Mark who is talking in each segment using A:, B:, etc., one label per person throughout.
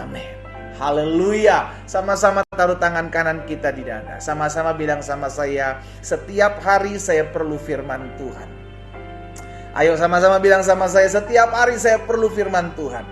A: Amin. Haleluya. Sama-sama taruh tangan kanan kita di dada. Sama-sama bilang sama saya, setiap hari saya perlu firman Tuhan. Ayo sama-sama bilang sama saya, setiap hari saya perlu firman Tuhan.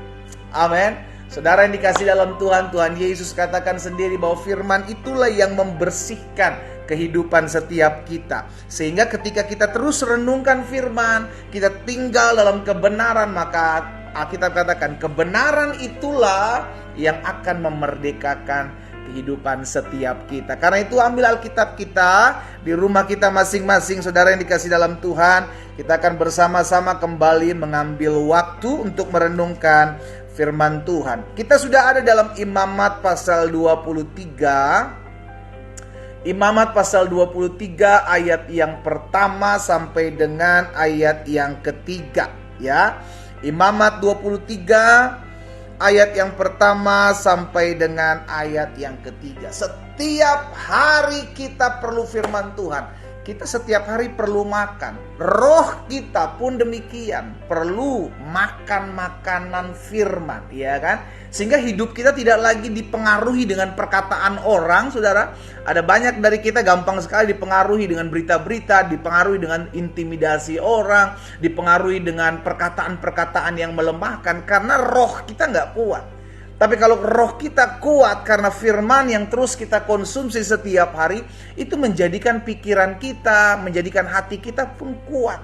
A: Amin. Saudara yang dikasih dalam Tuhan, Tuhan Yesus katakan sendiri bahwa firman itulah yang membersihkan kehidupan setiap kita. Sehingga ketika kita terus renungkan firman, kita tinggal dalam kebenaran, maka Alkitab katakan kebenaran itulah yang akan memerdekakan kehidupan setiap kita. Karena itu ambil Alkitab kita di rumah kita masing-masing, saudara yang dikasih dalam Tuhan. Kita akan bersama-sama kembali mengambil waktu untuk merenungkan firman Tuhan. Kita sudah ada dalam Imamat pasal 23. Imamat pasal 23 ayat yang pertama sampai dengan ayat yang ketiga, ya. Imamat 23 ayat yang pertama sampai dengan ayat yang ketiga. Setiap hari kita perlu firman Tuhan. Kita setiap hari perlu makan. Roh kita pun demikian, perlu makan makanan firman, ya kan? Sehingga hidup kita tidak lagi dipengaruhi dengan perkataan orang, saudara. Ada banyak dari kita gampang sekali dipengaruhi dengan berita-berita, dipengaruhi dengan intimidasi orang, dipengaruhi dengan perkataan-perkataan yang melemahkan, karena roh kita nggak kuat. Tapi kalau roh kita kuat karena firman yang terus kita konsumsi setiap hari, itu menjadikan pikiran kita, menjadikan hati kita pun kuat.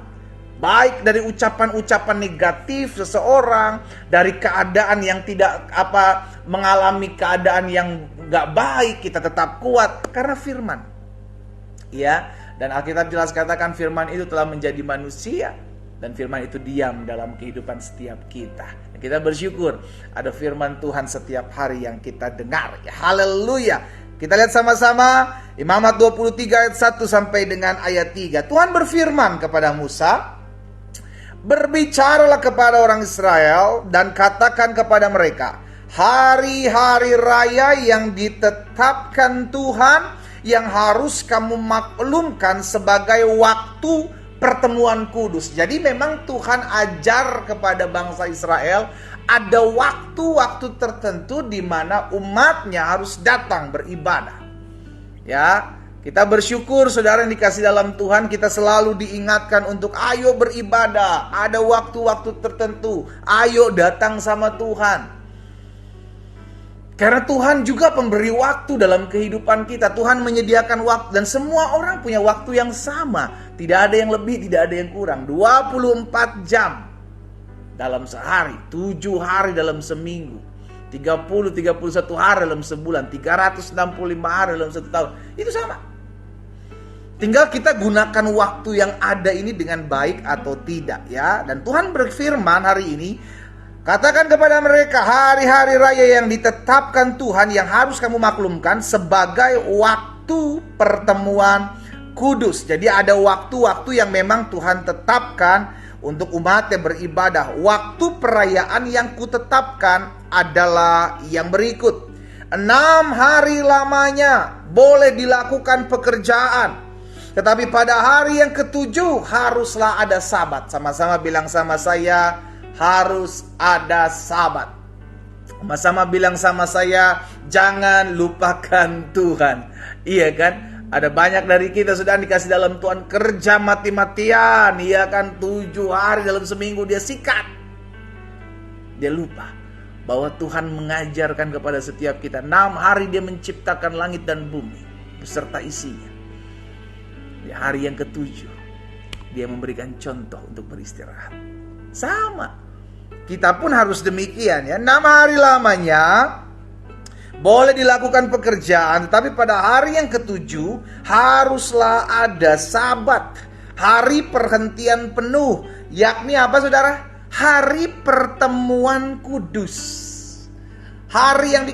A: Baik dari ucapan-ucapan negatif seseorang, dari keadaan yang tidak mengalami keadaan yang gak baik, kita tetap kuat karena firman. Ya, dan Alkitab jelas katakan firman itu telah menjadi manusia. Dan firman itu diam dalam kehidupan setiap kita. Dan kita bersyukur ada firman Tuhan setiap hari yang kita dengar. Ya, haleluya. Kita lihat sama-sama Imamat 23 ayat 1 sampai dengan ayat 3. Tuhan berfirman kepada Musa, berbicaralah kepada orang Israel dan katakan kepada mereka, hari-hari raya yang ditetapkan Tuhan yang harus kamu maklumkan sebagai waktu pertemuan kudus. Jadi memang Tuhan ajar kepada bangsa Israel ada waktu-waktu tertentu di mana umatnya harus datang beribadah. Ya, kita bersyukur saudara yang dikasih dalam Tuhan, kita selalu diingatkan untuk ayo beribadah. Ada waktu-waktu tertentu, ayo datang sama Tuhan. Karena Tuhan juga pemberi waktu dalam kehidupan kita. Tuhan menyediakan waktu dan semua orang punya waktu yang sama. Tidak ada yang lebih, tidak ada yang kurang. 24 jam dalam sehari, 7 hari dalam seminggu, 31 hari dalam sebulan, 365 hari dalam satu tahun. Itu sama. Tinggal kita gunakan waktu yang ada ini dengan baik atau tidak, ya. Dan Tuhan berfirman hari ini, katakan kepada mereka hari-hari raya yang ditetapkan Tuhan yang harus kamu maklumkan sebagai waktu pertemuan kudus. Jadi ada waktu-waktu yang memang Tuhan tetapkan untuk umatnya beribadah. Waktu perayaan yang kutetapkan adalah yang berikut. 6 hari lamanya boleh dilakukan pekerjaan, tetapi pada hari yang ketujuh haruslah ada sabat. Sama-sama bilang sama saya, harus ada sabat. Sama-sama bilang sama saya, jangan lupakan Tuhan. Iya kan? Ada banyak dari kita sudah dikasih dalam Tuhan kerja mati-matian. Iya kan, 7 hari dalam seminggu dia sikat. Dia lupa bahwa Tuhan mengajarkan kepada setiap kita 6 hari dia menciptakan langit dan bumi beserta isinya. Di hari yang ketujuh dia memberikan contoh untuk beristirahat. Sama, kita pun harus demikian, ya. 6 hari lamanya boleh dilakukan pekerjaan, tetapi pada hari yang ketujuh haruslah ada sabat, hari perhentian penuh. Yakni apa saudara? Hari pertemuan kudus. Hari yang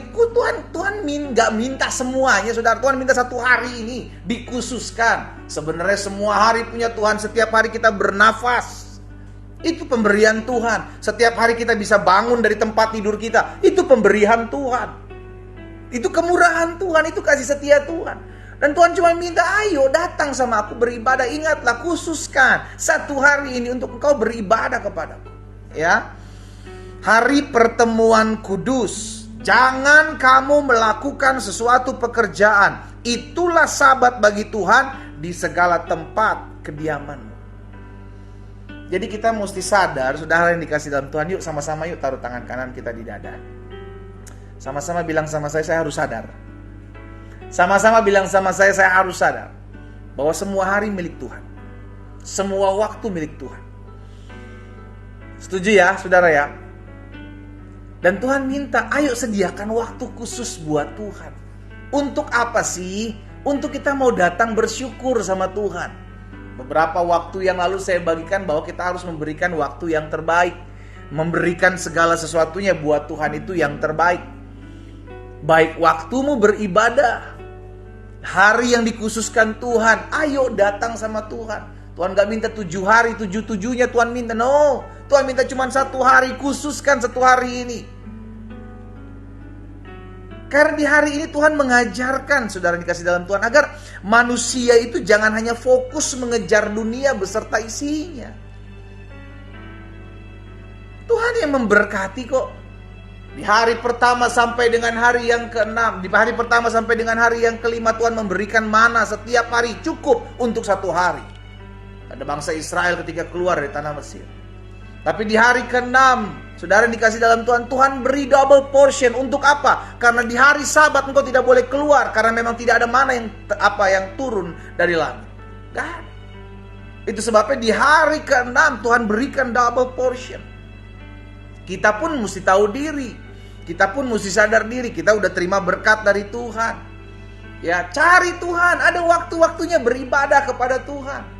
A: Tuhan gak minta semuanya saudara. Tuhan minta satu hari ini dikhususkan. Sebenarnya semua hari punya Tuhan. Setiap hari kita bernafas, itu pemberian Tuhan. Setiap hari kita bisa bangun dari tempat tidur kita, itu pemberian Tuhan. Itu kemurahan Tuhan, itu kasih setia Tuhan. Dan Tuhan cuma minta, ayo datang sama aku beribadah. Ingatlah, khususkan satu hari ini untuk engkau beribadah kepadaku. Ya, hari pertemuan kudus. Jangan kamu melakukan sesuatu pekerjaan. Itulah Sabat bagi Tuhan di segala tempat kediamanmu. Jadi kita mesti sadar, saudara yang dikasih dalam Tuhan, yuk sama-sama yuk taruh tangan kanan kita di dada. Sama-sama bilang sama saya harus sadar. Sama-sama bilang sama saya harus sadar. Bahwa semua hari milik Tuhan. Semua waktu milik Tuhan. Setuju ya saudara ya? Dan Tuhan minta, ayo sediakan waktu khusus buat Tuhan. Untuk apa sih? Untuk kita mau datang bersyukur sama Tuhan. Beberapa waktu yang lalu saya bagikan bahwa kita harus memberikan waktu yang terbaik. Memberikan segala sesuatunya buat Tuhan itu yang terbaik. Baik waktumu beribadah. Hari yang dikhususkan Tuhan, ayo datang sama Tuhan. Tuhan gak minta 7 hari, 7-7-nya Tuhan minta. No, Tuhan minta cuma 1 hari, khususkan 1 hari ini. Karena di hari ini Tuhan mengajarkan saudara dikasih dalam Tuhan agar manusia itu jangan hanya fokus mengejar dunia beserta isinya. Tuhan yang memberkati kok. Di hari pertama sampai dengan hari yang ke-6, di hari pertama sampai dengan hari yang ke-5 Tuhan memberikan mana setiap hari cukup untuk 1 hari. Ada bangsa Israel ketika keluar dari tanah Mesir. Tapi di hari ke-6, saudara dikasih dalam Tuhan, Tuhan beri double portion. Untuk apa? Karena di hari Sabat engkau tidak boleh keluar, karena memang tidak ada mana yang turun dari langit. Gak ada. Itu sebabnya di hari ke-6 Tuhan berikan double portion. Kita pun mesti tahu diri. Kita pun mesti sadar diri. Kita udah terima berkat dari Tuhan. Ya, cari Tuhan. Ada waktu-waktunya beribadah kepada Tuhan.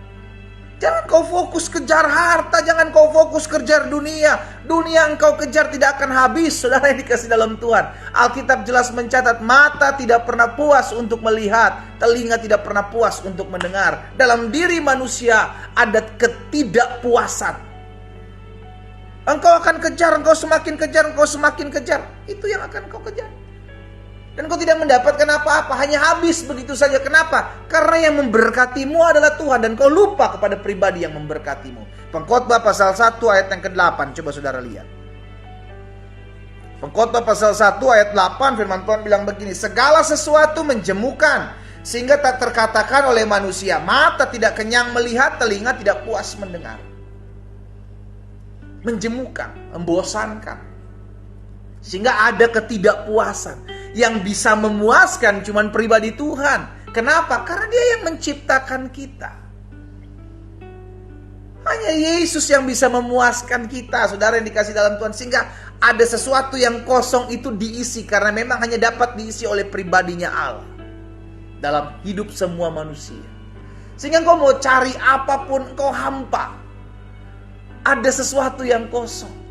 A: Jangan kau fokus kejar harta, jangan kau fokus kejar dunia. Dunia engkau kejar tidak akan habis, saudara yang dikasih dalam Tuhan. Alkitab jelas mencatat, mata tidak pernah puas untuk melihat, telinga tidak pernah puas untuk mendengar. Dalam diri manusia ada ketidakpuasan. Engkau akan kejar, engkau semakin kejar, engkau semakin kejar. Itu yang akan kau kejar. Dan kau tidak mendapatkan apa-apa, hanya habis begitu saja. Kenapa? Karena yang memberkatimu adalah Tuhan dan kau lupa kepada pribadi yang memberkatimu. Pengkhotbah pasal 1 ayat yang ke-8, coba saudara lihat. Pengkhotbah pasal 1 ayat 8, firman Tuhan bilang begini, segala sesuatu menjemukan sehingga tak terkatakan oleh manusia, mata tidak kenyang melihat, telinga tidak puas mendengar. Menjemukan, membosankan. Sehingga ada ketidakpuasan. Yang bisa memuaskan cuman pribadi Tuhan. Kenapa? Karena Dia yang menciptakan kita. Hanya Yesus yang bisa memuaskan kita, saudara yang dikasih dalam Tuhan. Sehingga ada sesuatu yang kosong itu diisi. Karena memang hanya dapat diisi oleh pribadinya Allah. Dalam hidup semua manusia. Sehingga engkau mau cari apapun, engkau hampa. Ada sesuatu yang kosong.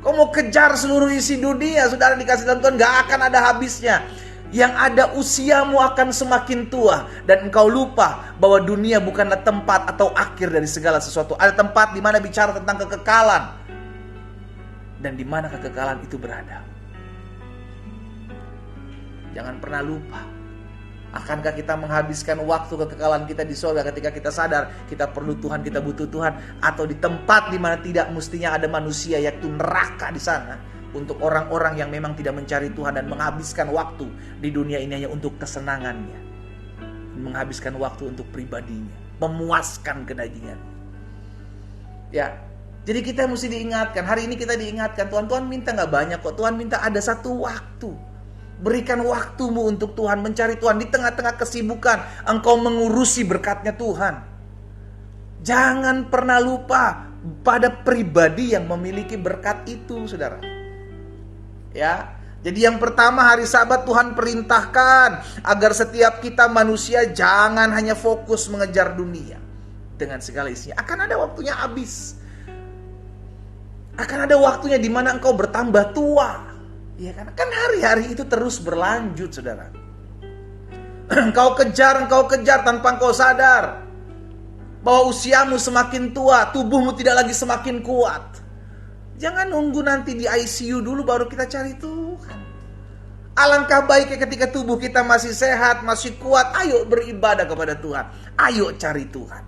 A: Kau mau kejar seluruh isi dunia, saudara dikasih dalam Tuhan, gak akan ada habisnya. Yang ada usiamu akan semakin tua. Dan engkau lupa bahwa dunia bukanlah tempat atau akhir dari segala sesuatu. Ada tempat di mana bicara tentang kekekalan. Dan di mana kekekalan itu berada. Jangan pernah lupa. Akankah kita menghabiskan waktu kekekalan kita di surga ketika kita sadar kita perlu Tuhan, kita butuh Tuhan, atau di tempat di mana tidak mestinya ada manusia, yaitu neraka di sana, untuk orang-orang yang memang tidak mencari Tuhan dan menghabiskan waktu di dunia ini hanya untuk kesenangannya, menghabiskan waktu untuk pribadinya, memuaskan kedagingan. Ya, jadi kita mesti diingatkan. Hari ini kita diingatkan, Tuhan minta nggak banyak kok. Tuhan minta ada satu waktu. Berikan waktumu untuk Tuhan, mencari Tuhan. Di tengah-tengah kesibukan engkau mengurusi berkatnya Tuhan. Jangan pernah lupa pada pribadi yang memiliki berkat itu, saudara. Ya, jadi yang pertama, hari Sabat Tuhan perintahkan agar setiap kita manusia jangan hanya fokus mengejar dunia dengan segala isinya. Akan ada waktunya habis. Akan ada waktunya di mana engkau bertambah tua. Ya kan hari-hari itu terus berlanjut, saudara. Engkau kejar tanpa engkau sadar bahwa usiamu semakin tua, tubuhmu tidak lagi semakin kuat. Jangan nunggu nanti di ICU dulu baru kita cari Tuhan. Alangkah baiknya ketika tubuh kita masih sehat, masih kuat, ayo beribadah kepada Tuhan. Ayo cari Tuhan.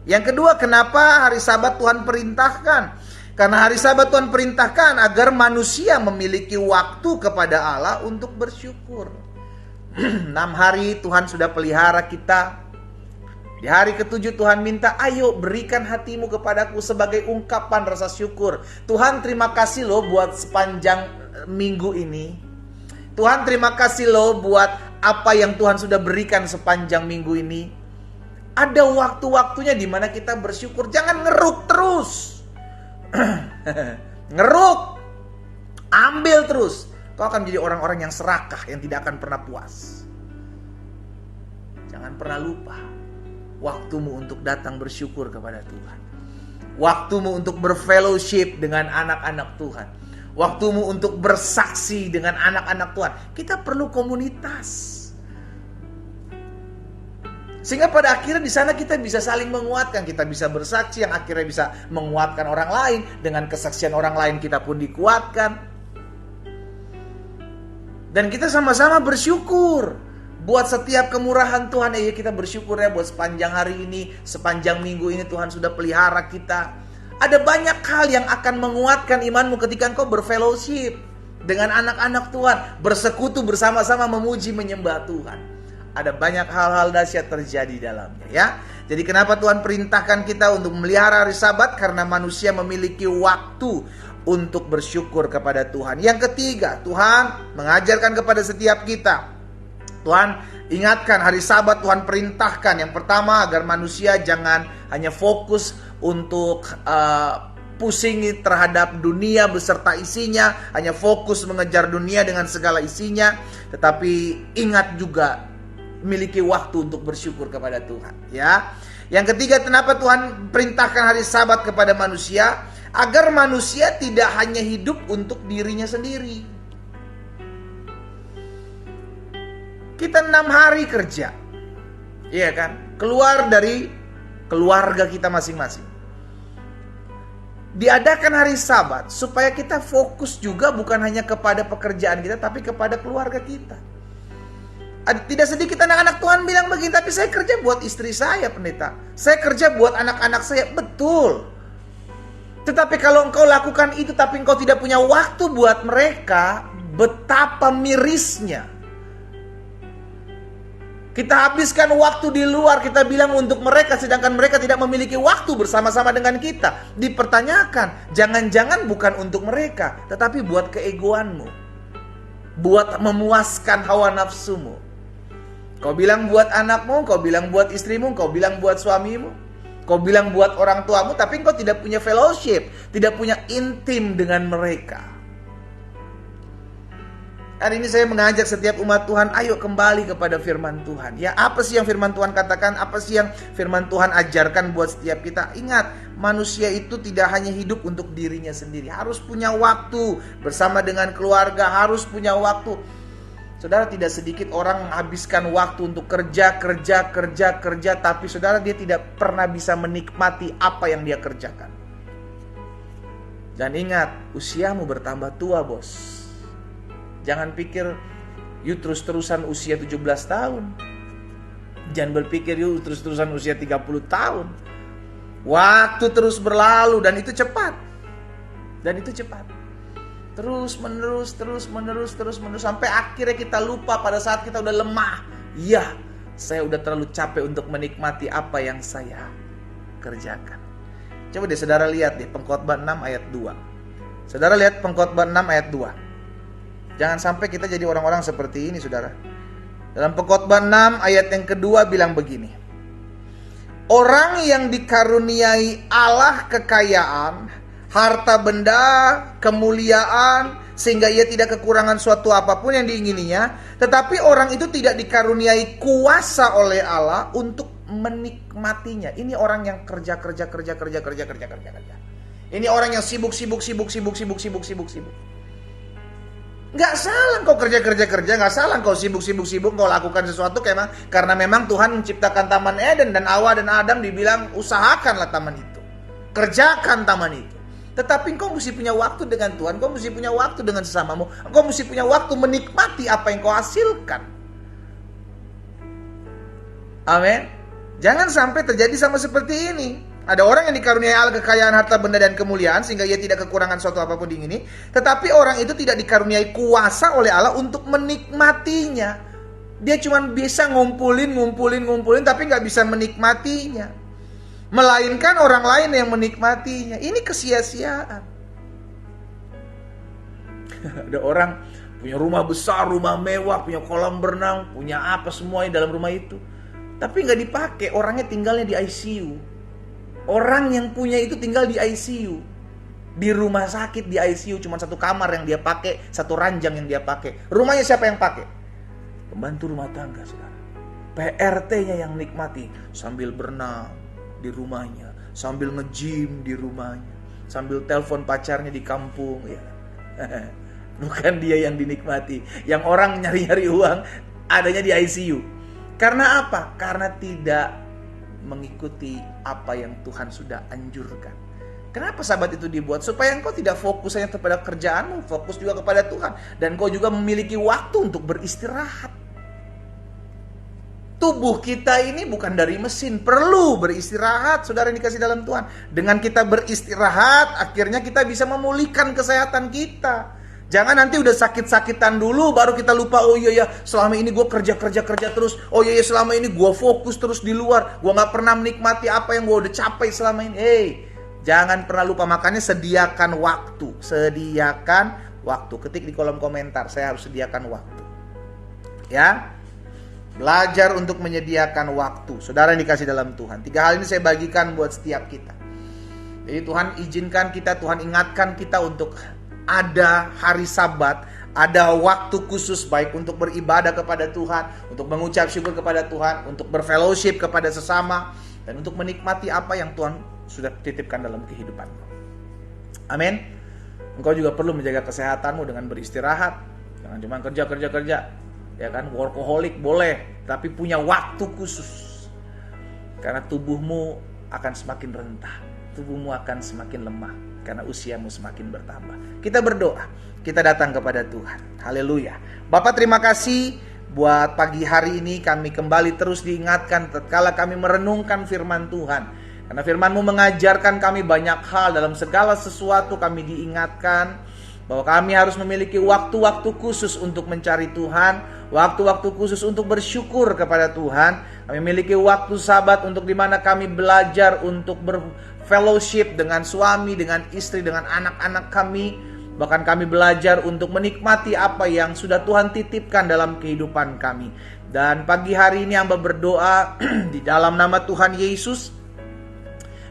A: Yang kedua, kenapa hari Sabat Tuhan perintahkan? Karena hari Sabat Tuhan perintahkan agar manusia memiliki waktu kepada Allah untuk bersyukur. 6 hari Tuhan sudah pelihara kita. Di hari ke-7 Tuhan minta, ayo berikan hatimu kepadaku sebagai ungkapan rasa syukur. Tuhan terima kasih loh buat sepanjang minggu ini. Tuhan terima kasih loh buat apa yang Tuhan sudah berikan sepanjang minggu ini. Ada waktu-waktunya di mana kita bersyukur. Jangan ngeruk terus. Ngeruk. Ambil terus. Kau akan menjadi orang-orang yang serakah, yang tidak akan pernah puas. Jangan pernah lupa waktumu untuk datang bersyukur kepada Tuhan. Waktumu untuk berfellowship dengan anak-anak Tuhan. Waktumu untuk bersaksi dengan anak-anak Tuhan. Kita perlu komunitas. Sehingga pada akhirnya di sana kita bisa saling menguatkan. Kita bisa bersaksi yang akhirnya bisa menguatkan orang lain. Dengan kesaksian orang lain kita pun dikuatkan. Dan kita sama-sama bersyukur. Buat setiap kemurahan Tuhan, ya kita bersyukur ya buat sepanjang hari ini, sepanjang minggu ini Tuhan sudah pelihara kita. Ada banyak hal yang akan menguatkan imanmu ketika engkau berfellowship dengan anak-anak Tuhan, bersekutu bersama-sama memuji menyembah Tuhan. Ada banyak hal-hal dahsyat terjadi dalamnya ya. Jadi kenapa Tuhan perintahkan kita untuk memelihara hari Sabat? Karena manusia memiliki waktu untuk bersyukur kepada Tuhan. Yang ketiga, Tuhan mengajarkan kepada setiap kita. Tuhan ingatkan hari Sabat, Tuhan perintahkan yang pertama agar manusia jangan hanya fokus untuk pusingi terhadap dunia beserta isinya, hanya fokus mengejar dunia dengan segala isinya, tetapi ingat juga miliki waktu untuk bersyukur kepada Tuhan ya. Yang ketiga, kenapa Tuhan perintahkan hari Sabat kepada manusia? Agar manusia tidak hanya hidup untuk dirinya sendiri. Kita 6 hari kerja, iya kan? Keluar dari keluarga kita masing-masing. Diadakan hari Sabat supaya kita fokus juga bukan hanya kepada pekerjaan kita, tapi kepada keluarga kita. Tidak sedikit anak-anak Tuhan bilang begini, tapi saya kerja buat istri saya, pendeta. Saya kerja buat anak-anak saya, betul. Tetapi kalau engkau lakukan itu, tapi engkau tidak punya waktu buat mereka, betapa mirisnya. Kita habiskan waktu di luar, kita bilang untuk mereka, sedangkan mereka tidak memiliki waktu bersama-sama dengan kita. Dipertanyakan, jangan-jangan bukan untuk mereka, tetapi buat keegoanmu. Buat memuaskan hawa nafsumu. Kau bilang buat anakmu, kau bilang buat istrimu, kau bilang buat suamimu, kau bilang buat orang tuamu, tapi kau tidak punya fellowship, tidak punya intim dengan mereka. Hari ini saya mengajak setiap umat Tuhan, ayo kembali kepada firman Tuhan. Ya, apa sih yang firman Tuhan katakan? Apa sih yang firman Tuhan ajarkan buat setiap kita? Ingat, manusia itu tidak hanya hidup untuk dirinya sendiri. Harus punya waktu bersama dengan keluarga, harus punya waktu. Saudara, tidak sedikit orang menghabiskan waktu untuk kerja, tapi saudara, dia tidak pernah bisa menikmati apa yang dia kerjakan. Dan ingat, usiamu bertambah tua, bos. Jangan pikir you terus-terusan usia 17 tahun. Jangan berpikir you terus-terusan usia 30 tahun. Waktu terus berlalu dan itu cepat. Terus menerus sampai akhirnya kita lupa pada saat kita udah lemah. Iya, saya udah terlalu capek untuk menikmati apa yang saya kerjakan. Coba deh saudara lihat deh Pengkhotbah 6 ayat 2. Saudara lihat Pengkhotbah 6 ayat 2. Jangan sampai kita jadi orang-orang seperti ini, saudara. Dalam Pengkhotbah 6 ayat yang kedua bilang begini. Orang yang dikaruniai Allah kekayaan, harta benda, kemuliaan, sehingga ia tidak kekurangan suatu apapun yang diingininya, tetapi orang itu tidak dikaruniai kuasa oleh Allah untuk menikmatinya. Ini orang yang kerja. Ini orang yang sibuk. Nggak salah kau kerja, nggak salah kau sibuk, kau lakukan sesuatu karena memang Tuhan menciptakan Taman Eden dan Hawa dan Adam dibilang usahakanlah taman itu, kerjakan taman itu. Tetapi kau mesti punya waktu dengan Tuhan, kau mesti punya waktu dengan sesamamu, kau mesti punya waktu menikmati apa yang kau hasilkan. Amin. Jangan sampai terjadi sama seperti ini. Ada orang yang dikaruniai Allah kekayaan harta benda dan kemuliaan sehingga ia tidak kekurangan suatu apapun di ini. Tetapi orang itu tidak dikaruniai kuasa oleh Allah untuk menikmatinya. Dia cuma bisa ngumpulin tapi nggak bisa menikmatinya. Melainkan orang lain yang menikmatinya. Ini kesia-siaan. Ada orang punya rumah besar, rumah mewah, punya kolam berenang, punya apa semuanya dalam rumah itu. Tapi nggak dipakai, orangnya tinggalnya di ICU. Orang yang punya itu tinggal di ICU. Di rumah sakit di ICU cuma satu kamar yang dia pakai, satu ranjang yang dia pakai. Rumahnya siapa yang pakai? Pembantu rumah tangga, saudara. PRT-nya yang nikmati sambil berenang di rumahnya, sambil nge-gym di rumahnya, sambil telepon pacarnya di kampung ya. Bukan dia yang dinikmati. Yang orang nyari-nyari uang adanya di ICU. Karena apa? Karena tidak mengikuti apa yang Tuhan sudah anjurkan. Kenapa sahabat itu dibuat? Supaya engkau tidak fokus hanya kepada kerjaanmu, fokus juga kepada Tuhan. Dan engkau juga memiliki waktu untuk beristirahat. Tubuh kita ini bukan dari mesin, perlu beristirahat, saudara yang dikasih dalam Tuhan. Dengan kita beristirahat, akhirnya kita bisa memulihkan kesehatan kita. Jangan nanti udah sakit-sakitan dulu baru kita lupa, oh iya ya selama ini gue kerja terus. Oh iya ya selama ini gue fokus terus di luar. Gue gak pernah menikmati apa yang gue udah capai selama ini. Jangan pernah lupa, makanya sediakan waktu. Sediakan waktu. Ketik di kolom komentar, saya harus sediakan waktu. Ya. Belajar untuk menyediakan waktu. Saudara yang dikasih dalam Tuhan. 3 hal ini saya bagikan buat setiap kita. Jadi Tuhan izinkan kita, Tuhan ingatkan kita untuk ada hari Sabat, ada waktu khusus baik untuk beribadah kepada Tuhan, untuk mengucap syukur kepada Tuhan, untuk berfellowship kepada sesama, dan untuk menikmati apa yang Tuhan sudah titipkan dalam kehidupanmu. Amin. Engkau juga perlu menjaga kesehatanmu dengan beristirahat. Jangan cuma kerja. Ya kan, workaholic boleh, tapi punya waktu khusus. Karena tubuhmu akan semakin rentah, tubuhmu akan semakin lemah. Karena usiamu semakin bertambah. Kita berdoa, kita datang kepada Tuhan. Haleluya. Bapak terima kasih buat pagi hari ini kami kembali terus diingatkan tatkala kami merenungkan firman Tuhan. Karena firman-Mu mengajarkan kami banyak hal, dalam segala sesuatu kami diingatkan bahwa kami harus memiliki waktu-waktu khusus untuk mencari Tuhan, waktu-waktu khusus untuk bersyukur kepada Tuhan. Kami memiliki waktu Sabat untuk dimana kami belajar untuk berfellowship dengan suami, dengan istri, dengan anak-anak kami. Bahkan kami belajar untuk menikmati apa yang sudah Tuhan titipkan dalam kehidupan kami. Dan pagi hari ini hamba berdoa di dalam nama Tuhan Yesus,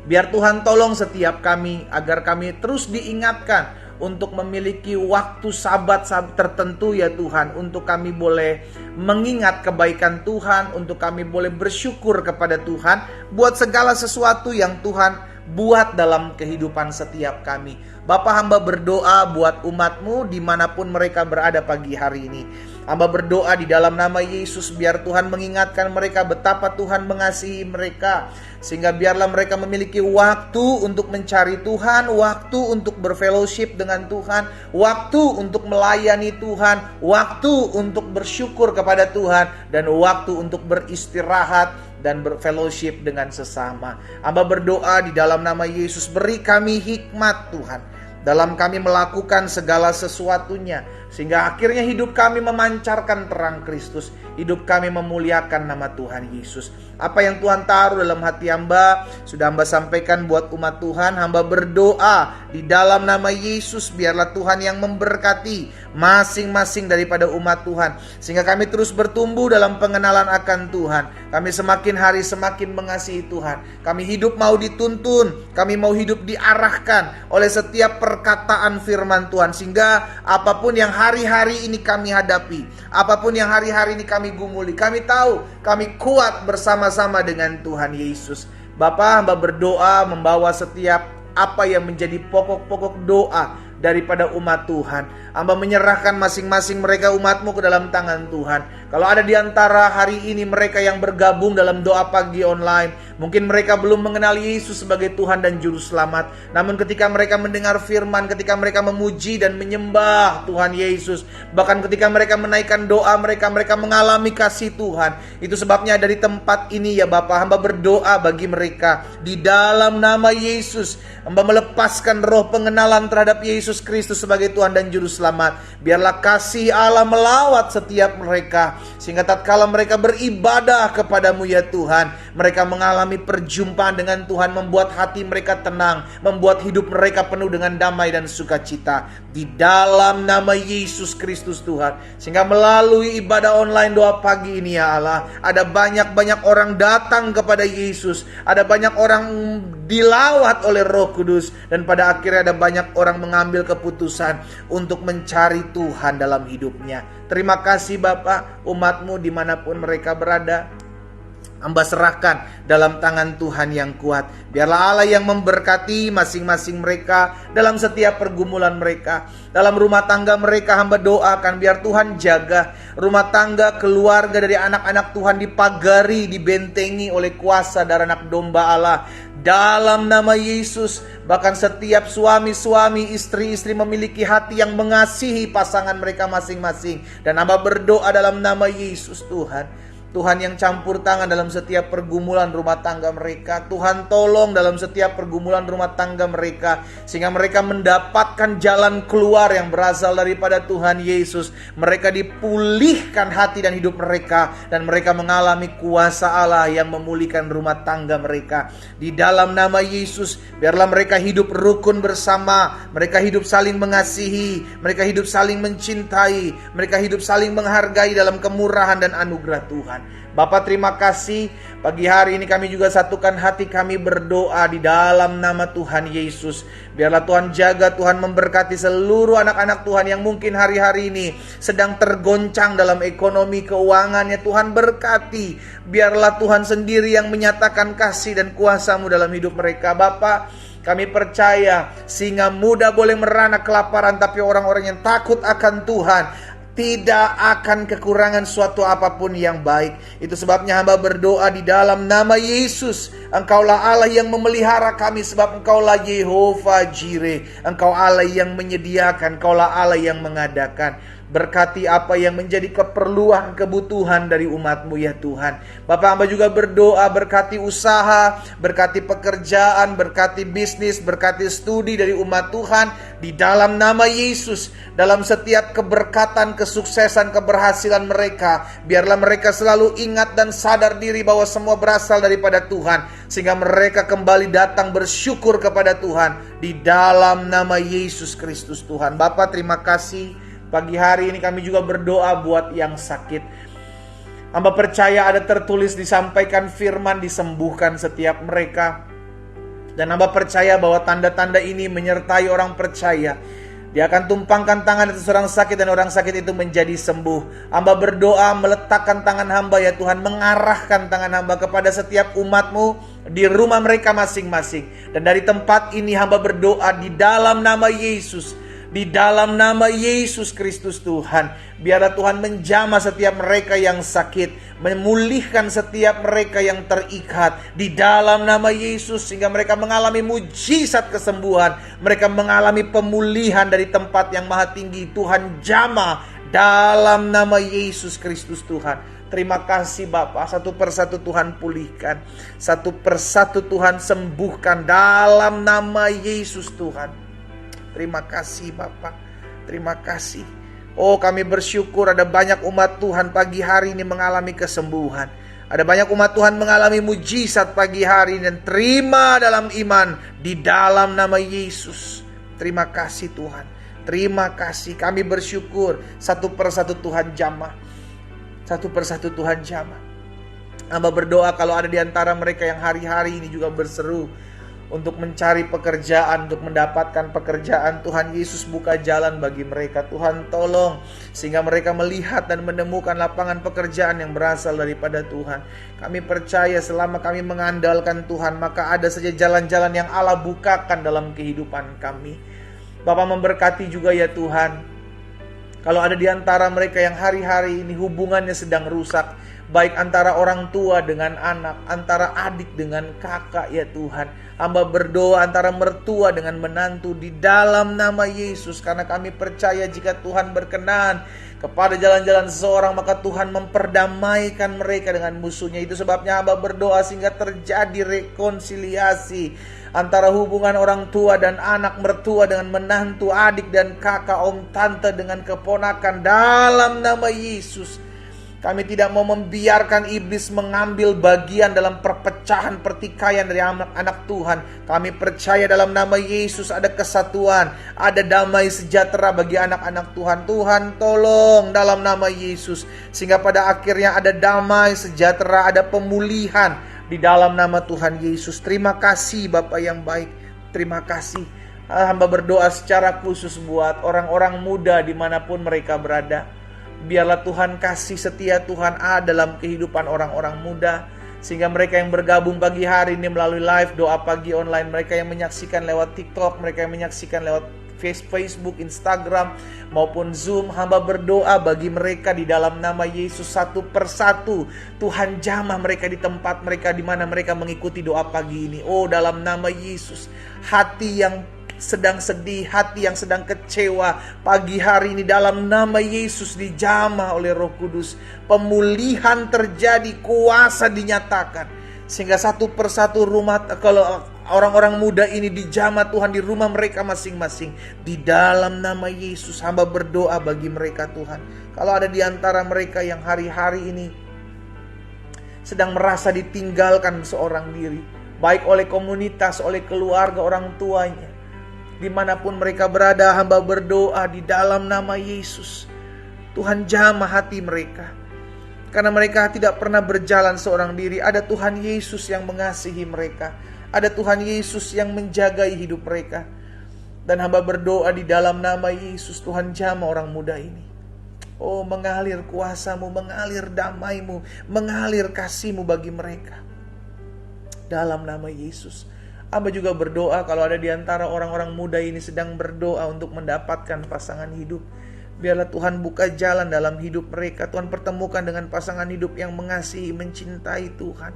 A: biar Tuhan tolong setiap kami agar kami terus diingatkan untuk memiliki waktu Sabat tertentu ya Tuhan, untuk kami boleh mengingat kebaikan Tuhan, untuk kami boleh bersyukur kepada Tuhan buat segala sesuatu yang Tuhan buat dalam kehidupan setiap kami. Bapa, hamba berdoa buat umat-Mu dimanapun mereka berada pagi hari ini. Hamba berdoa di dalam nama Yesus, biar Tuhan mengingatkan mereka betapa Tuhan mengasihi mereka, sehingga biarlah mereka memiliki waktu untuk mencari Tuhan, waktu untuk berfellowship dengan Tuhan, waktu untuk melayani Tuhan, waktu untuk bersyukur kepada Tuhan, dan waktu untuk beristirahat dan berfellowship dengan sesama. Hamba berdoa di dalam nama Yesus, beri kami hikmat Tuhan dalam kami melakukan segala sesuatunya, sehingga akhirnya hidup kami memancarkan terang Kristus, hidup kami memuliakan nama Tuhan Yesus. Apa yang Tuhan taruh dalam hati hamba sudah hamba sampaikan buat umat Tuhan. Hamba berdoa di dalam nama Yesus, biarlah Tuhan yang memberkati masing-masing daripada umat Tuhan, sehingga kami terus bertumbuh dalam pengenalan akan Tuhan. Kami semakin hari semakin mengasihi Tuhan. Kami hidup mau dituntun, kami mau hidup diarahkan oleh setiap perkataan firman Tuhan, sehingga apapun yang hari-hari ini kami hadapi, apapun yang hari-hari ini kami gumuli, kami tahu kami kuat bersama-sama dengan Tuhan Yesus. Bapa, hamba berdoa membawa setiap apa yang menjadi pokok-pokok doa daripada umat Tuhan. Hamba menyerahkan masing-masing mereka umat-Mu ke dalam tangan Tuhan. Kalau ada di antara hari ini mereka yang bergabung dalam doa pagi online, mungkin mereka belum mengenal Yesus sebagai Tuhan dan Juru Selamat. Namun ketika mereka mendengar firman, ketika mereka memuji dan menyembah Tuhan Yesus, bahkan ketika mereka menaikkan doa mereka mengalami kasih Tuhan. Itu sebabnya dari tempat ini ya Bapa, hamba berdoa bagi mereka. Di dalam nama Yesus, hamba melepaskan roh pengenalan terhadap Yesus Kristus sebagai Tuhan dan Juru Selamat. Biarlah kasih Allah melawat setiap mereka, sehingga tatkala mereka beribadah kepadamu ya Tuhan, mereka mengalami perjumpaan dengan Tuhan, membuat hati mereka tenang, membuat hidup mereka penuh dengan damai dan sukacita. Di dalam nama Yesus Kristus Tuhan, sehingga melalui ibadah online doa pagi ini ya Allah, ada banyak-banyak orang datang kepada Yesus, ada banyak orang dilawat oleh Roh Kudus, dan pada akhirnya ada banyak orang mengambil keputusan untuk mencari Tuhan dalam hidupnya. Terima kasih Bapa, umat-Mu dimanapun mereka berada, hamba serahkan dalam tangan Tuhan yang kuat. Biarlah Allah yang memberkati masing-masing mereka dalam setiap pergumulan mereka. Dalam rumah tangga mereka hamba doakan biar Tuhan jaga rumah tangga, keluarga dari anak-anak Tuhan dipagari, dibentengi oleh kuasa darah anak domba Allah. Dalam nama Yesus, bahkan setiap suami-suami, istri-istri memiliki hati yang mengasihi pasangan mereka masing-masing. Dan hamba berdoa dalam nama Yesus Tuhan, Tuhan yang campur tangan dalam setiap pergumulan rumah tangga mereka. Tuhan tolong dalam setiap pergumulan rumah tangga mereka, sehingga mereka mendapatkan jalan keluar yang berasal daripada Tuhan Yesus. Mereka dipulihkan hati dan hidup mereka, dan mereka mengalami kuasa Allah yang memulihkan rumah tangga mereka. Di dalam nama Yesus, biarlah mereka hidup rukun bersama, mereka hidup saling mengasihi, mereka hidup saling mencintai, mereka hidup saling menghargai dalam kemurahan dan anugerah Tuhan. Bapa, terima kasih. Pagi hari ini kami juga satukan hati kami berdoa di dalam nama Tuhan Yesus. Biarlah Tuhan jaga, Tuhan memberkati seluruh anak-anak Tuhan yang mungkin hari-hari ini sedang tergoncang dalam ekonomi keuangannya. Tuhan berkati. Biarlah Tuhan sendiri yang menyatakan kasih dan kuasa-Mu dalam hidup mereka. Bapa, kami percaya singa muda boleh merana kelaparan, tapi orang-orang yang takut akan Tuhan tidak akan kekurangan suatu apapun yang baik. Itu sebabnya hamba berdoa di dalam nama Yesus. Engkaulah Allah yang memelihara kami, sebab Engkaulah Yehova Jireh. Engkau Allah yang menyediakan, Engkaulah Allah yang mengadakan. Berkati apa yang menjadi keperluan, kebutuhan dari umat-Mu ya Tuhan. Bapak, hamba juga berdoa berkati usaha, berkati pekerjaan, berkati bisnis, berkati studi dari umat Tuhan. Di dalam nama Yesus, dalam setiap keberkatan, kesuksesan, keberhasilan mereka, biarlah mereka selalu ingat dan sadar diri bahwa semua berasal daripada Tuhan, sehingga mereka kembali datang bersyukur kepada Tuhan. Di dalam nama Yesus Kristus Tuhan. Bapak, terima kasih. Pagi hari ini kami juga berdoa buat yang sakit. Hamba percaya ada tertulis disampaikan firman disembuhkan setiap mereka. Dan hamba percaya bahwa tanda-tanda ini menyertai orang percaya. Dia akan tumpangkan tangan atas orang sakit dan orang sakit itu menjadi sembuh. Hamba berdoa meletakkan tangan hamba ya Tuhan, mengarahkan tangan hamba kepada setiap umat-Mu di rumah mereka masing-masing. Dan dari tempat ini hamba berdoa di dalam nama Yesus, di dalam nama Yesus Kristus Tuhan, biarlah Tuhan menjamah setiap mereka yang sakit, memulihkan setiap mereka yang terikat di dalam nama Yesus, sehingga mereka mengalami mujizat kesembuhan, mereka mengalami pemulihan dari tempat yang maha tinggi. Tuhan jamah dalam nama Yesus Kristus Tuhan. Terima kasih Bapa, satu persatu Tuhan pulihkan, satu persatu Tuhan sembuhkan dalam nama Yesus Tuhan. Terima kasih Bapak, terima kasih. Oh, kami bersyukur ada banyak umat Tuhan pagi hari ini mengalami kesembuhan. Ada banyak umat Tuhan mengalami mujizat pagi hari ini, dan terima dalam iman di dalam nama Yesus. Terima kasih Tuhan, terima kasih. Kami bersyukur satu persatu Tuhan jamah, satu persatu Tuhan jamah. Hamba berdoa kalau ada di antara mereka yang hari-hari ini juga berseru untuk mencari pekerjaan, untuk mendapatkan pekerjaan, Tuhan Yesus buka jalan bagi mereka. Tuhan tolong sehingga mereka melihat dan menemukan lapangan pekerjaan yang berasal daripada Tuhan. Kami percaya selama kami mengandalkan Tuhan, maka ada saja jalan-jalan yang Allah bukakan dalam kehidupan kami. Bapa memberkati juga ya Tuhan. Kalau ada di antara mereka yang hari-hari ini hubungannya sedang rusak, baik antara orang tua dengan anak, antara adik dengan kakak ya Tuhan. Hamba berdoa antara mertua dengan menantu di dalam nama Yesus. Karena kami percaya jika Tuhan berkenan kepada jalan-jalan seseorang, maka Tuhan memperdamaikan mereka dengan musuhnya. Itu sebabnya hamba berdoa sehingga terjadi rekonsiliasi antara hubungan orang tua dan anak, mertua dengan menantu, adik dan kakak, om tante dengan keponakan. Dalam nama Yesus, kami tidak mau membiarkan iblis mengambil bagian dalam perpecahan pertikaian dari anak-anak Tuhan. Kami percaya dalam nama Yesus ada kesatuan, ada damai sejahtera bagi anak-anak Tuhan. Tuhan tolong dalam nama Yesus, sehingga pada akhirnya ada damai sejahtera, ada pemulihan di dalam nama Tuhan Yesus. Terima kasih Bapa yang baik, terima kasih. Hamba berdoa secara khusus buat orang-orang muda dimanapun mereka berada. Biarlah Tuhan kasih setia Tuhan dalam kehidupan orang-orang muda, sehingga mereka yang bergabung pagi hari ini melalui live doa pagi online, mereka yang menyaksikan lewat TikTok, mereka yang menyaksikan lewat Facebook, Instagram maupun Zoom, hamba berdoa bagi mereka di dalam nama Yesus satu persatu. Tuhan jamah mereka di tempat mereka di mana mereka mengikuti doa pagi ini. Oh, dalam nama Yesus, hati yang sedang sedih, hati yang sedang kecewa pagi hari ini dalam nama Yesus dijamah oleh Roh Kudus. Pemulihan terjadi, kuasa dinyatakan, sehingga satu persatu rumah, kalau orang-orang muda ini dijamah Tuhan di rumah mereka masing-masing. Di dalam nama Yesus hamba berdoa bagi mereka Tuhan. Kalau ada di antara mereka yang hari-hari ini sedang merasa ditinggalkan seorang diri, baik oleh komunitas, oleh keluarga, orang tuanya, dimanapun mereka berada, hamba berdoa di dalam nama Yesus, Tuhan jamah hati mereka. Karena mereka tidak pernah berjalan seorang diri. Ada Tuhan Yesus yang mengasihi mereka, ada Tuhan Yesus yang menjagai hidup mereka. Dan hamba berdoa di dalam nama Yesus, Tuhan jamah orang muda ini. Oh, mengalir kuasa-Mu, mengalir damai-Mu, mengalir kasih-Mu bagi mereka. Dalam nama Yesus. Hamba juga berdoa kalau ada di antara orang-orang muda ini sedang berdoa untuk mendapatkan pasangan hidup. Biarlah Tuhan buka jalan dalam hidup mereka. Tuhan pertemukan dengan pasangan hidup yang mengasihi, mencintai Tuhan,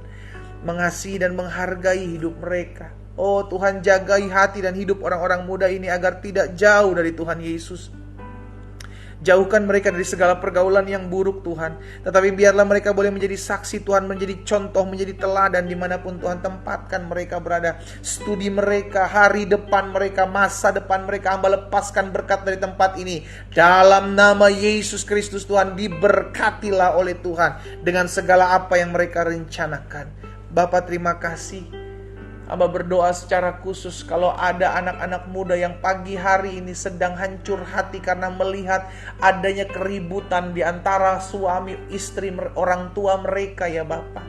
A: mengasihi dan menghargai hidup mereka. Oh Tuhan, jagai hati dan hidup orang-orang muda ini agar tidak jauh dari Tuhan Yesus. Jauhkan mereka dari segala pergaulan yang buruk Tuhan. Tetapi biarlah mereka boleh menjadi saksi Tuhan, menjadi contoh, menjadi teladan dimanapun Tuhan tempatkan mereka berada. Studi mereka, hari depan mereka, masa depan mereka, hamba lepaskan berkat dari tempat ini. Dalam nama Yesus Kristus Tuhan, diberkatilah oleh Tuhan dengan segala apa yang mereka rencanakan. Bapa terima kasih. Hamba berdoa secara khusus kalau ada anak-anak muda yang pagi hari ini sedang hancur hati karena melihat adanya keributan di antara suami istri orang tua mereka ya Bapa.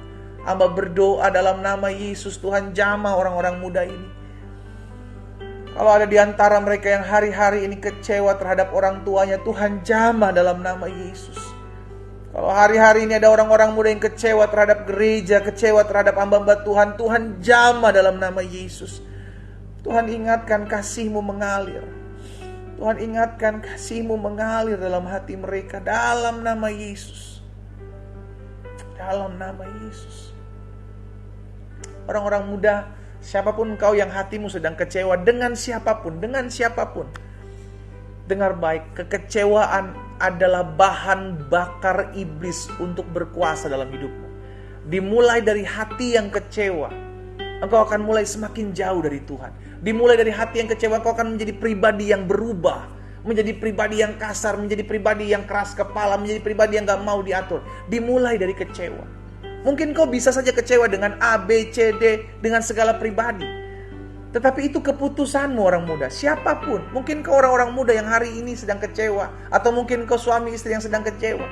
A: Hamba berdoa dalam nama Yesus, Tuhan jamah orang-orang muda ini. Kalau ada di antara mereka yang hari-hari ini kecewa terhadap orang tuanya, Tuhan jamah dalam nama Yesus. Kalau hari-hari ini ada orang-orang muda yang kecewa terhadap gereja, kecewa terhadap hamba-hamba Tuhan, Tuhan jamah dalam nama Yesus. Tuhan ingatkan kasih-Mu mengalir. Tuhan ingatkan kasih-Mu mengalir dalam hati mereka dalam nama Yesus. Dalam nama Yesus. Orang-orang muda, siapapun engkau yang hatimu sedang kecewa dengan siapapun, dengar baik, kekecewaan adalah bahan bakar iblis untuk berkuasa dalam hidupmu. Dimulai dari hati yang kecewa, engkau akan mulai semakin jauh dari Tuhan. Dimulai dari hati yang kecewa, engkau akan menjadi pribadi yang berubah, menjadi pribadi yang kasar, menjadi pribadi yang keras kepala, menjadi pribadi yang gak mau diatur. Dimulai dari kecewa. Mungkin kau bisa saja kecewa dengan A, B, C, D, dengan segala pribadi. Tetapi itu keputusanmu orang muda, siapapun. Mungkin kau orang-orang muda yang hari ini sedang kecewa, atau mungkin kau suami istri yang sedang kecewa.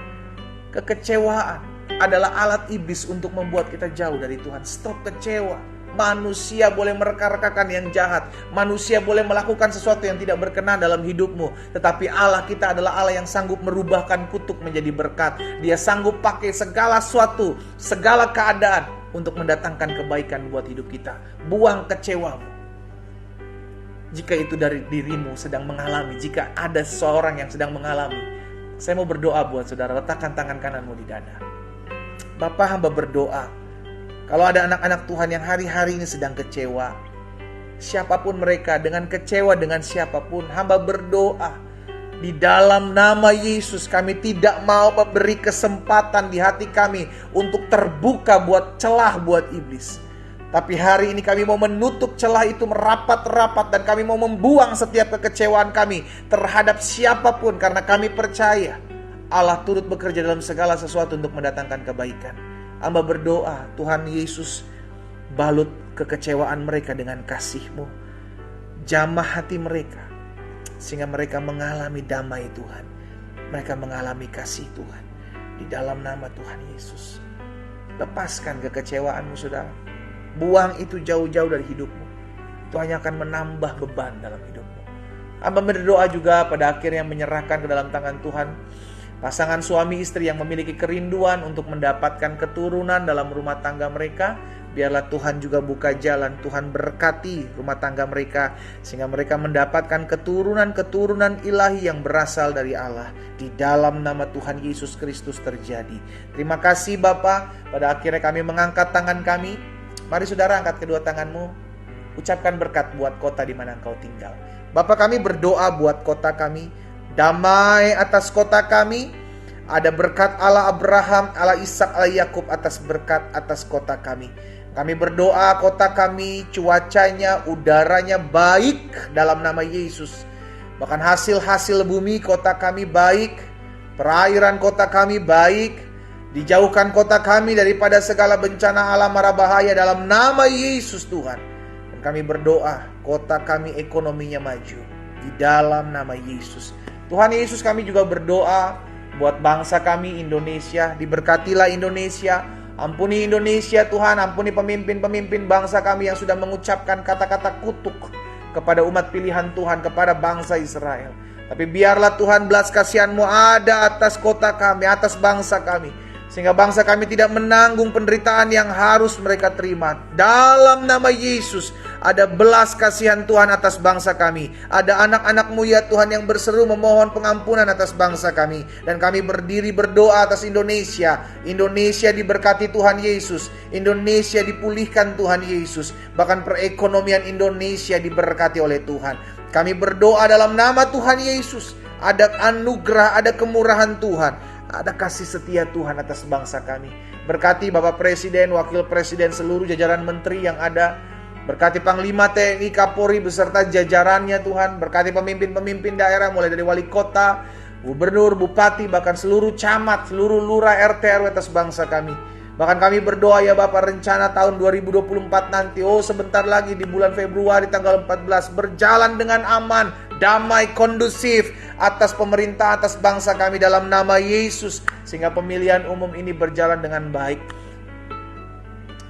A: Kekecewaan adalah alat iblis untuk membuat kita jauh dari Tuhan. Stop kecewa. Manusia boleh mereka-rekakan yang jahat, manusia boleh melakukan sesuatu yang tidak berkenan dalam hidupmu, tetapi Allah kita adalah Allah yang sanggup merubahkan kutuk menjadi berkat. Dia sanggup pakai segala sesuatu, segala keadaan untuk mendatangkan kebaikan buat hidup kita. Buang kecewamu. jika itu dari dirimu sedang mengalami, jika ada seseorang yang sedang mengalami, saya mau berdoa buat saudara. Letakkan tangan kananmu di dada. Bapa, hamba berdoa, kalau ada anak-anak Tuhan yang hari-hari ini sedang kecewa, siapapun mereka, dengan kecewa dengan siapapun, hamba berdoa, di dalam nama Yesus kami tidak mau memberi kesempatan di hati kami untuk terbuka buat celah buat iblis. Tapi hari ini kami mau menutup celah itu merapat-rapat, dan kami mau membuang setiap kekecewaan kami terhadap siapapun, karena kami percaya Allah turut bekerja dalam segala sesuatu untuk mendatangkan kebaikan. Hamba berdoa, Tuhan Yesus, balut kekecewaan mereka dengan kasih-Mu. Jamah hati mereka sehingga mereka mengalami damai Tuhan. Mereka mengalami kasih Tuhan. Di dalam nama Tuhan Yesus, lepaskan kekecewaanmu saudara. Buang itu jauh-jauh dari hidupmu. Itu hanya akan menambah beban dalam hidupmu. Hamba berdoa juga pada akhirnya menyerahkan ke dalam tangan Tuhan pasangan suami istri yang memiliki kerinduan untuk mendapatkan keturunan dalam rumah tangga mereka. Biarlah Tuhan juga buka jalan, Tuhan berkati rumah tangga mereka, sehingga mereka mendapatkan keturunan-keturunan ilahi yang berasal dari Allah. Di dalam nama Tuhan Yesus Kristus terjadi. Terima kasih Bapa. Pada akhirnya kami mengangkat tangan kami. Mari saudara, angkat kedua tanganmu. Ucapkan berkat buat kota di mana engkau tinggal. Bapa, kami berdoa buat kota kami. Damai atas kota kami. Ada berkat Allah Abraham, Allah Ishak, Allah Yakub atas berkat atas kota kami. Kami berdoa kota kami, cuacanya, udaranya baik dalam nama Yesus. Bahkan hasil-hasil bumi kota kami baik. Perairan kota kami baik. Dijauhkan kota kami daripada segala bencana alam mara bahaya dalam nama Yesus Tuhan. Dan kami berdoa kota kami ekonominya maju di dalam nama Yesus. Tuhan Yesus, kami juga berdoa buat bangsa kami Indonesia. Diberkatilah Indonesia. Ampuni Indonesia Tuhan, ampuni pemimpin-pemimpin bangsa kami yang sudah mengucapkan kata-kata kutuk kepada umat pilihan Tuhan, kepada bangsa Israel. Tapi biarlah Tuhan belas kasihan-Mu ada atas kota kami, atas bangsa kami, sehingga bangsa kami tidak menanggung penderitaan yang harus mereka terima. Dalam nama Yesus, ada belas kasihan Tuhan atas bangsa kami. Ada anak-anak-Mu ya Tuhan yang berseru memohon pengampunan atas bangsa kami. Dan kami berdiri berdoa atas Indonesia. Indonesia diberkati Tuhan Yesus. Indonesia dipulihkan Tuhan Yesus. Bahkan perekonomian Indonesia diberkati oleh Tuhan. Kami berdoa dalam nama Tuhan Yesus. Ada anugerah, ada kemurahan Tuhan, ada kasih setia Tuhan atas bangsa kami. Berkati Bapak Presiden, Wakil Presiden, seluruh jajaran menteri yang ada. Berkati Panglima TNI, Kapolri beserta jajarannya Tuhan. Berkati pemimpin-pemimpin daerah mulai dari wali kota, gubernur, bupati, bahkan seluruh camat, seluruh lurah, RT, RW atas bangsa kami. Bahkan kami berdoa ya Bapak, rencana tahun 2024 nanti, sebentar lagi di bulan Februari tanggal 14, berjalan dengan aman, damai, kondusif atas pemerintah, atas bangsa kami dalam nama Yesus. Sehingga pemilihan umum ini berjalan dengan baik.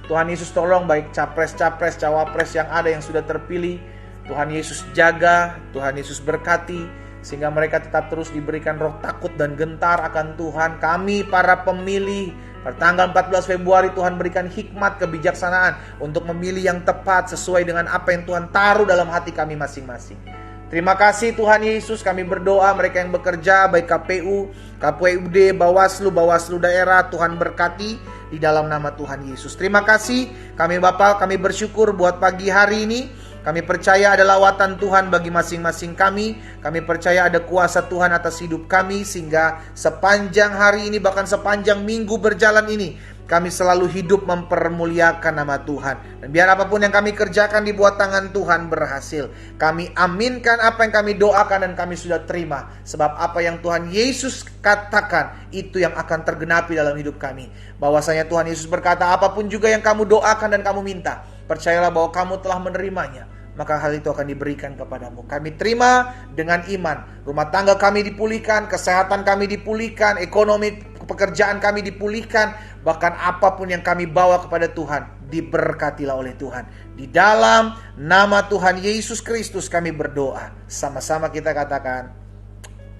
A: Tuhan Yesus tolong baik capres-capres, cawapres yang ada yang sudah terpilih. Tuhan Yesus jaga, Tuhan Yesus berkati, sehingga mereka tetap terus diberikan roh takut dan gentar akan Tuhan. Kami para pemilih, pada tanggal 14 Februari Tuhan berikan hikmat kebijaksanaan untuk memilih yang tepat sesuai dengan apa yang Tuhan taruh dalam hati kami masing-masing. Terima kasih Tuhan Yesus, kami berdoa mereka yang bekerja baik KPU, KPUD, Bawaslu daerah, Tuhan berkati di dalam nama Tuhan Yesus. Terima kasih kami Bapa, kami bersyukur buat pagi hari ini. Kami percaya ada lawatan Tuhan bagi masing-masing kami. Kami percaya ada kuasa Tuhan atas hidup kami, sehingga sepanjang hari ini, bahkan sepanjang minggu berjalan ini, kami selalu hidup mempermuliakan nama Tuhan. Dan biar apapun yang kami kerjakan di bawah tangan Tuhan berhasil. Kami aminkan apa yang kami doakan dan kami sudah terima. Sebab apa yang Tuhan Yesus katakan, itu yang akan tergenapi dalam hidup kami. Bahwasanya Tuhan Yesus berkata, apapun juga yang kamu doakan dan kamu minta, percayalah bahwa kamu telah menerimanya, maka hal itu akan diberikan kepadamu. Kami terima dengan iman. Rumah tangga kami dipulihkan, kesehatan kami dipulihkan, ekonomi pekerjaan kami dipulihkan. Bahkan apapun yang kami bawa kepada Tuhan, diberkatilah oleh Tuhan. Di dalam nama Tuhan Yesus Kristus kami berdoa. Sama-sama kita katakan,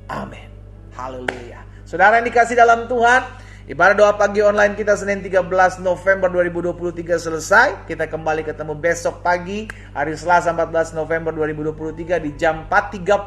A: amin. Haleluya. Saudara yang dikasih dalam Tuhan, Ibadah doa pagi online kita Senin 13 November 2023 selesai. Kita kembali ketemu besok pagi hari Selasa 14 November 2023 di jam 4.30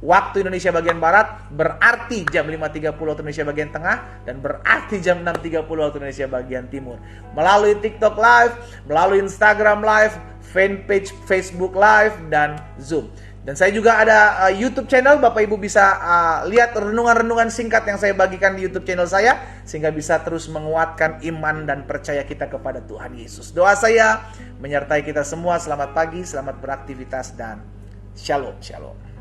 A: waktu Indonesia bagian Barat, berarti jam 5.30 waktu Indonesia bagian Tengah, dan berarti jam 6.30 waktu Indonesia bagian Timur. Melalui TikTok Live, melalui Instagram Live, fanpage Facebook Live, dan Zoom. Dan saya juga ada YouTube channel, Bapak Ibu bisa lihat renungan-renungan singkat yang saya bagikan di YouTube channel saya, sehingga bisa terus menguatkan iman dan percaya kita kepada Tuhan Yesus. Doa saya menyertai kita semua. Selamat pagi, selamat beraktivitas, dan shalom, shalom.